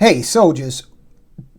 Hey, soldiers,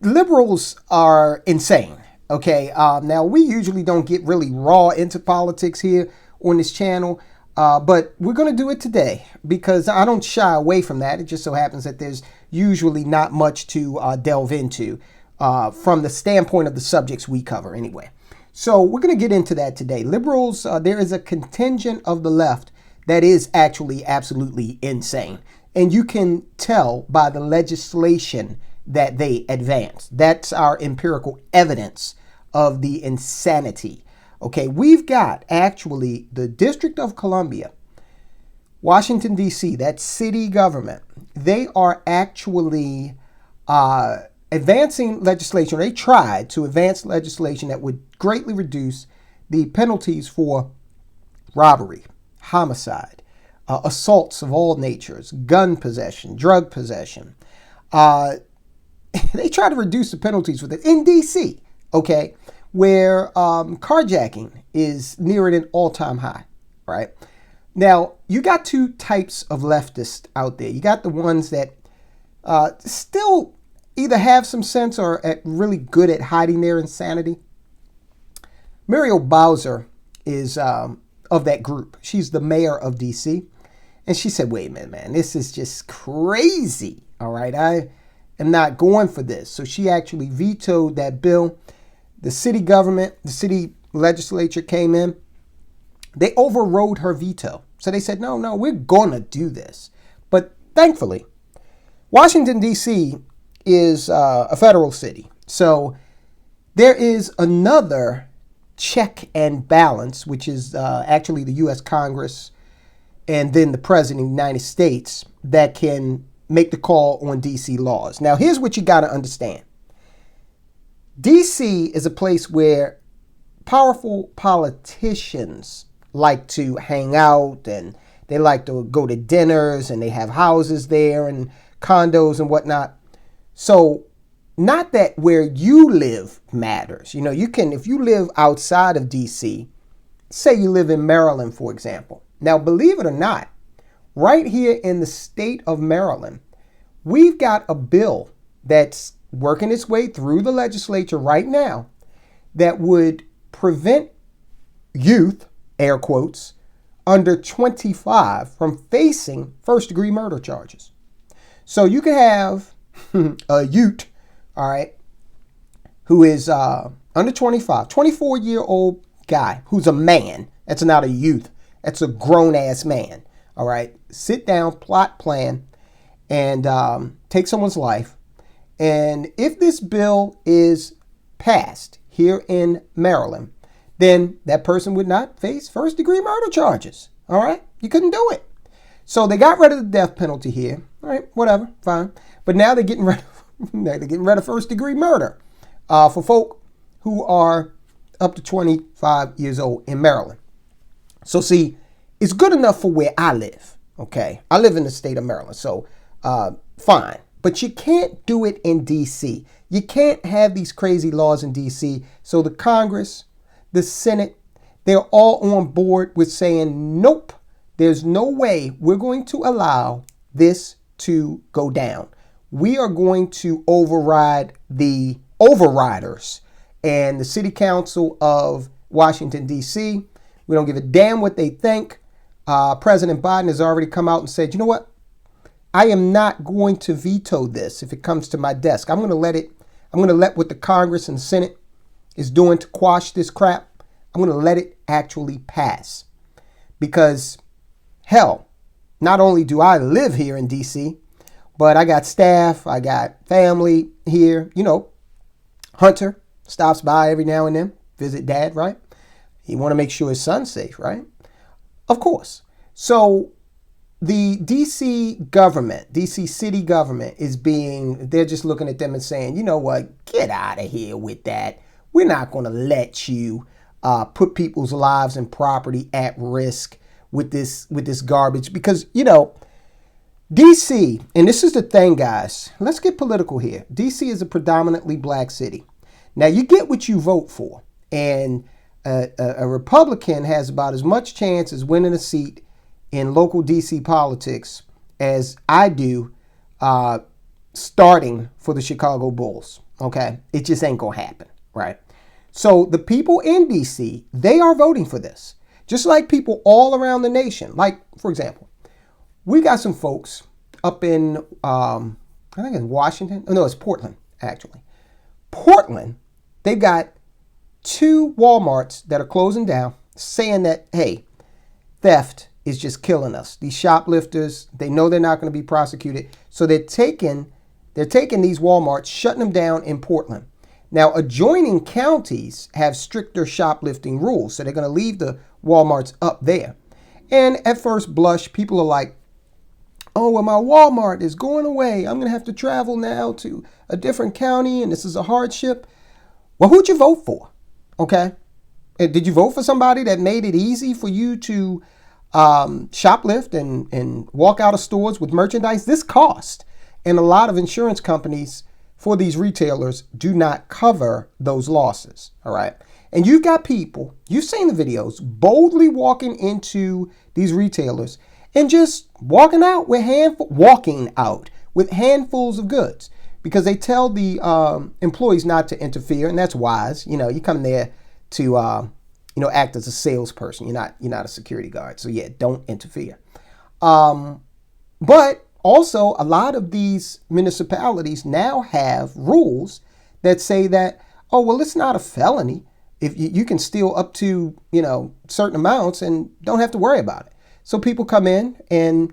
liberals are insane. Okay, now we usually don't get really raw into politics here on this channel, but we're going to do it today because I don't shy away from that. It just so happens that there's usually not much to delve into from the standpoint of the subjects we cover anyway. So we're going to get into that today. Liberals, there is a contingent of the left that is actually absolutely insane. And you can tell by the legislation that they advance. That's our empirical evidence of the insanity. Okay, we've got actually the District of Columbia, Washington, D.C., that city government. They are actually advancing legislation. They tried to advance legislation that would greatly reduce the penalties for robbery, homicide, assaults of all natures, gun possession, drug possession. They try to reduce the penalties for this in D.C., okay, where carjacking is near an all-time high, right? Now, you got two types of leftists out there. You got the ones that still either have some sense or are really good at hiding their insanity. Muriel Bowser is of that group. She's the mayor of D.C., and she said, wait a minute, man, this is just crazy. All right, I am not going for this. So she actually vetoed that bill. The city government, the city legislature came in. They overrode her veto. So they said, no, we're going to do this. But thankfully, Washington, D.C. is a federal city. So there is another check and balance, which is actually the U.S. Congress and then the President of the United States that can make the call on D.C. laws. Now, here's what you got to understand. D.C. is a place where powerful politicians like to hang out, and they like to go to dinners, and they have houses there and condos and whatnot. So not that where you live matters. You know, you can, if you live outside of D.C., say you live in Maryland, for example. Now, believe it or not, right here in the state of Maryland, we've got a bill that's working its way through the legislature right now that would prevent youth, air quotes, under 25 from facing first-degree murder charges. So you could have a youth, all right, who is under 25, 24-year-old guy who's a man. That's not a youth. That's a grown-ass man, all right? Sit down, plot, plan, and take someone's life. And if this bill is passed here in Maryland, then that person would not face first-degree murder charges, all right? You couldn't do it. So they got rid of the death penalty here. All right, whatever, fine. But now they're getting rid of first-degree murder for folk who are up to 25 years old in Maryland. So see, it's good enough for where I live, okay? I live in the state of Maryland, so fine. But you can't do it in D.C. You can't have these crazy laws in D.C. So the Congress, the Senate, they're all on board with saying, nope, there's no way we're going to allow this to go down. We are going to override the overriders and the City Council of Washington, D.C. We don't give a damn what they think. President Biden has already come out and said, you know what? I am not going to veto this if it comes to my desk. I'm going to let what the Congress and Senate is doing to quash this crap. I'm going to let it actually pass. Because, hell, not only do I live here in D.C., but I got staff, I got family here. You know, Hunter stops by every now and then, visit dad, right? He want to make sure his son's safe, right? Of course. So the D.C. government, D.C. city government they're just looking at them and saying, you know what, get out of here with that. We're not going to let you put people's lives and property at risk with this garbage. Because, you know, D.C., and this is the thing, guys, let's get political here. D.C. is a predominantly black city. Now, you get what you vote for. And a Republican has about as much chance as winning a seat in local D.C. politics as I do starting for the Chicago Bulls. Okay, it just ain't gonna happen, right? So the people in DC, they are voting for this, just like people all around the nation. Like, for example, we got some folks up in I think it's Washington. Oh no, it's Portland actually. Portland, they've got 2 Walmarts that are closing down, saying that, hey, theft is just killing us. These shoplifters, they know they're not going to be prosecuted, so they're taking these Walmarts, shutting them down in Portland. Now, adjoining counties have stricter shoplifting rules, so they're going to leave the Walmarts up there. And at first blush, people are like, oh, well, my Walmart is going away. I'm going to have to travel now to a different county, and this is a hardship. Well, who'd you vote for? Okay. And did you vote for somebody that made it easy for you to shoplift and walk out of stores with merchandise? This cost. And a lot of insurance companies for these retailers do not cover those losses. All right. And you've got people, you've seen the videos, boldly walking into these retailers and just walking out with handfuls of goods, because they tell the employees not to interfere, and that's wise. You know, you come there to act as a salesperson. You're not a security guard, so yeah, don't interfere. But also, a lot of these municipalities now have rules that say that, oh well, it's not a felony if you can steal up to certain amounts and don't have to worry about it. So people come in and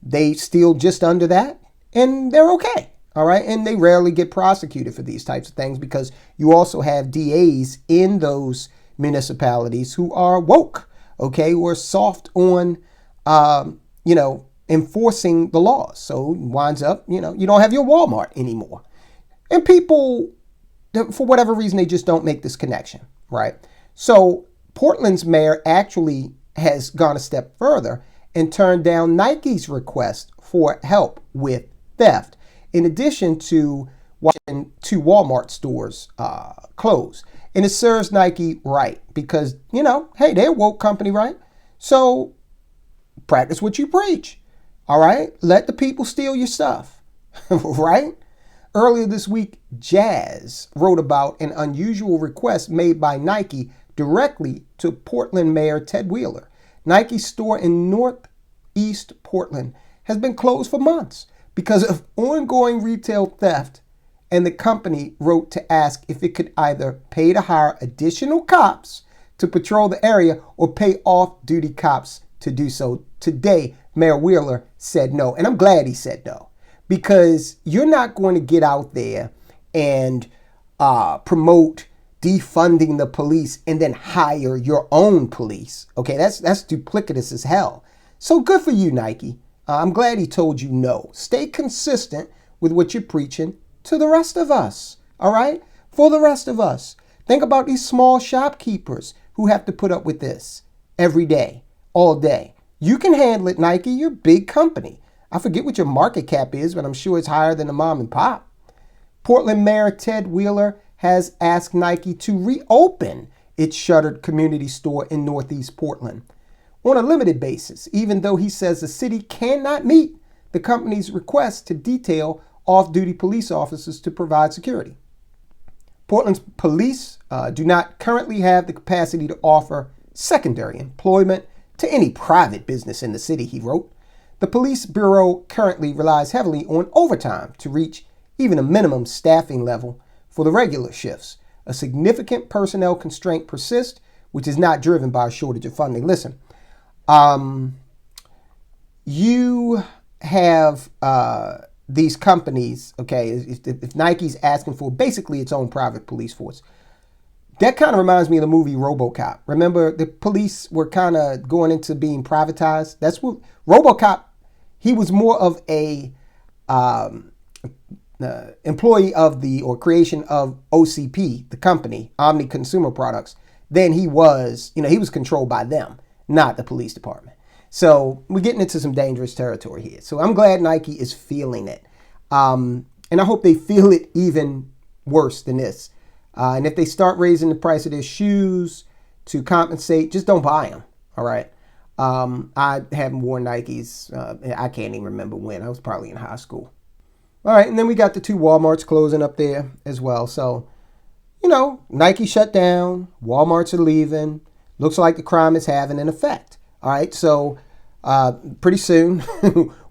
they steal just under that and they're okay. All right. And they rarely get prosecuted for these types of things, because you also have DAs in those municipalities who are woke, okay, who are soft on, enforcing the laws. So it winds up, you don't have your Walmart anymore. And people, for whatever reason, they just don't make this connection, right? So Portland's mayor actually has gone a step further and turned down Nike's request for help with theft, in addition to watching 2 Walmart stores close. And it serves Nike right, because, hey, they're a woke company, right? So practice what you preach, all right? Let the people steal your stuff, right? Earlier this week, Jazz wrote about an unusual request made by Nike directly to Portland Mayor Ted Wheeler. Nike's store in Northeast Portland has been closed for months because of ongoing retail theft, and the company wrote to ask if it could either pay to hire additional cops to patrol the area or pay off-duty cops to do so. Today, Mayor Wheeler said no, and I'm glad he said no, because you're not going to get out there and promote defunding the police and then hire your own police. Okay, that's duplicitous as hell. So good for you, Nike. I'm glad he told you no. Stay consistent with what you're preaching to the rest of us. All right? For the rest of us. Think about these small shopkeepers who have to put up with this every day, all day. You can handle it, Nike. You're a big company. I forget what your market cap is, but I'm sure it's higher than the mom and pop. Portland Mayor Ted Wheeler has asked Nike to reopen its shuttered community store in Northeast Portland on a limited basis, even though he says the city cannot meet the company's request to detail off-duty police officers to provide security. Portland's police do not currently have the capacity to offer secondary employment to any private business in the city, he wrote. The police bureau currently relies heavily on overtime to reach even a minimum staffing level for the regular shifts. A significant personnel constraint persists, which is not driven by a shortage of funding. Listen, you have these companies, okay, if Nike's asking for basically its own private police force, that kind of reminds me of the movie RoboCop. Remember, the police were kind of going into being privatized. That's what RoboCop, he was more of a employee of or creation of OCP, the company, Omni Consumer Products, than he was, he was controlled by them, not the police department. So we're getting into some dangerous territory here. So I'm glad Nike is feeling it. And I hope they feel it even worse than this. And if they start raising the price of their shoes to compensate, just don't buy them. All right. I haven't worn Nikes. I can't even remember when. I was probably in high school. All right, and then we got the two Walmarts closing up there as well. So, Nike shut down, Walmarts are leaving. Looks like the crime is having an effect. All right, so pretty soon,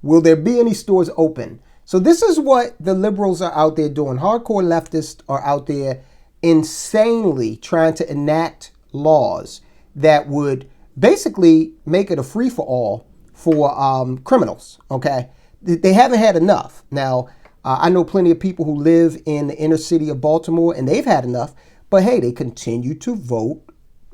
will there be any stores open? So this is what the liberals are out there doing. Hardcore leftists are out there insanely trying to enact laws that would basically make it a free-for-all for criminals, okay? They haven't had enough. Now, I know plenty of people who live in the inner city of Baltimore, and they've had enough, but hey, they continue to vote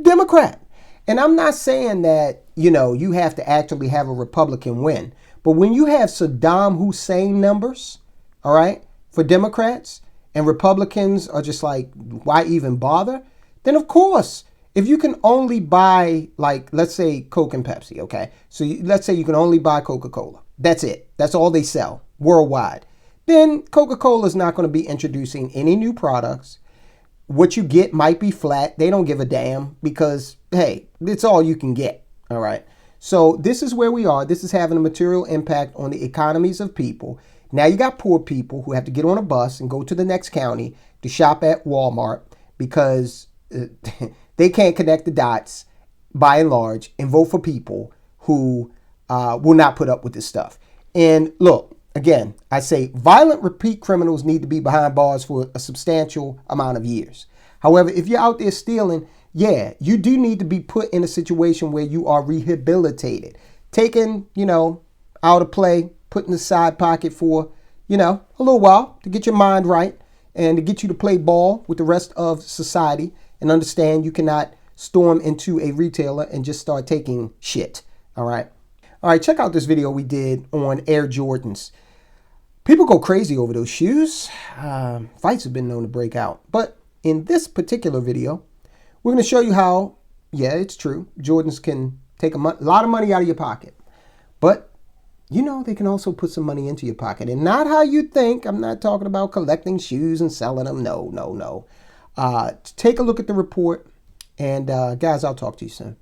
Democrat. And I'm not saying that, you have to actually have a Republican win. But when you have Saddam Hussein numbers, all right, for Democrats, and Republicans are just like, why even bother? Then of course, if you can only buy, like, let's say Coke and Pepsi, okay? So let's say you can only buy Coca-Cola. That's it. That's all they sell worldwide. Then Coca-Cola is not going to be introducing any new products. What you get might be flat. They don't give a damn because, hey, it's all you can get. All right. So this is where we are. This is having a material impact on the economies of people. Now you got poor people who have to get on a bus and go to the next county to shop at Walmart because they can't connect the dots by and large and vote for people who will not put up with this stuff. And look, again, I say violent repeat criminals need to be behind bars for a substantial amount of years. However, if you're out there stealing, yeah, you do need to be put in a situation where you are rehabilitated, taken, out of play, put in the side pocket for, a little while to get your mind right and to get you to play ball with the rest of society and understand you cannot storm into a retailer and just start taking shit. All right. All right. Check out this video we did on Air Jordans. People go crazy over those shoes. Fights have been known to break out. But in this particular video, we're going to show you how, yeah, it's true, Jordans can take a lot of money out of your pocket. But, they can also put some money into your pocket. And not how you think. I'm not talking about collecting shoes and selling them. No. Take a look at the report. And, guys, I'll talk to you soon.